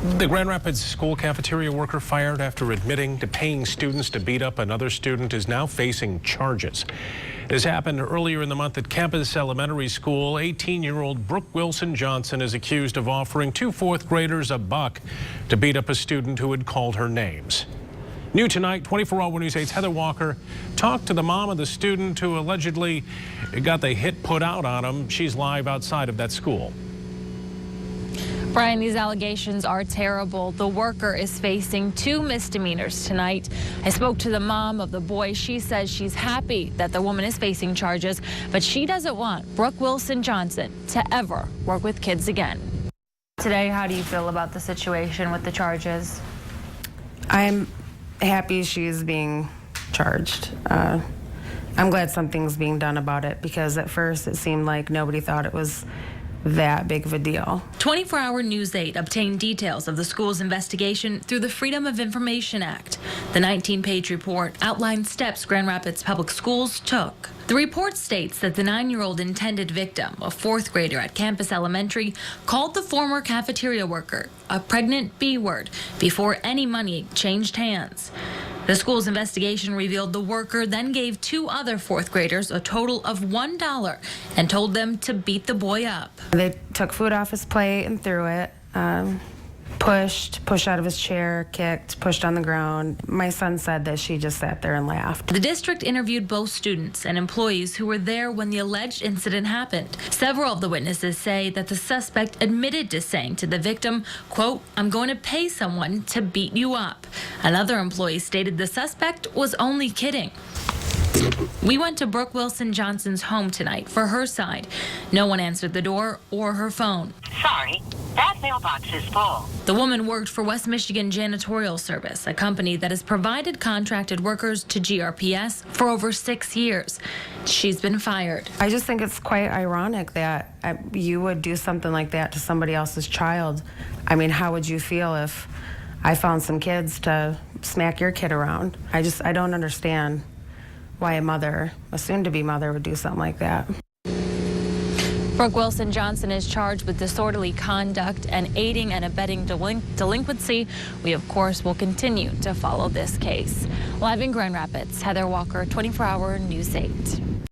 The Grand Rapids school cafeteria worker fired after admitting to paying students to beat up another student is now facing charges. This happened earlier in the month at Campus Elementary School. 18-year-old Brooke Wilson Johnson is accused of offering two fourth graders $1 to beat up a student who had called her names. New tonight, 24-hour News 8's Heather Walker talked to the mom of the student who allegedly got the hit put out on him. She's live outside of that school. Brian, these allegations are terrible. The worker is facing 2 misdemeanors tonight. I spoke to the mom of the boy. She says she's happy that the woman is facing charges, but she doesn't want Brooke Wilson Johnson to ever work with kids again. Today, how do you feel about the situation with the charges? I'm happy she's being charged. I'm glad something's being done about it, because at first it seemed like nobody thought it was that big of a deal. 24-hour News 8 obtained details of the school's investigation through the Freedom of Information Act. The 19-page report outlined steps Grand Rapids Public Schools took. The report states that the 9-year-old intended victim, a 4th grader at Campus Elementary, called the former cafeteria worker a pregnant B word before any money changed hands. The school's investigation revealed the worker then gave 2 other 4th graders a total of $1 and told them to beat the boy up. They took food off his plate and threw it, pushed out of his chair, kicked, pushed on the ground. My son said that she just sat there and laughed. The district interviewed both students and employees who were there when the alleged incident happened. Several of the witnesses say that the suspect admitted to saying to the victim, quote, "I'm going to pay someone to beat you up." Another employee stated the suspect was only kidding. We went to Brooke Wilson Johnson's home tonight for her side. No one answered the door or her phone. Sorry, that mailbox is full. The woman worked for West Michigan Janitorial Service, a company that has provided contracted workers to GRPS for over 6 years. She's been fired. I just think it's quite ironic that you would do something like that to somebody else's child. I mean, how would you feel if I found some kids to smack your kid around? I don't understand why a soon-to-be mother, would do something like that. Brooke Wilson Johnson is charged with disorderly conduct and aiding and abetting delinquency. We, of course, will continue to follow this case. Live in Grand Rapids, Heather Walker, 24-hour News 8.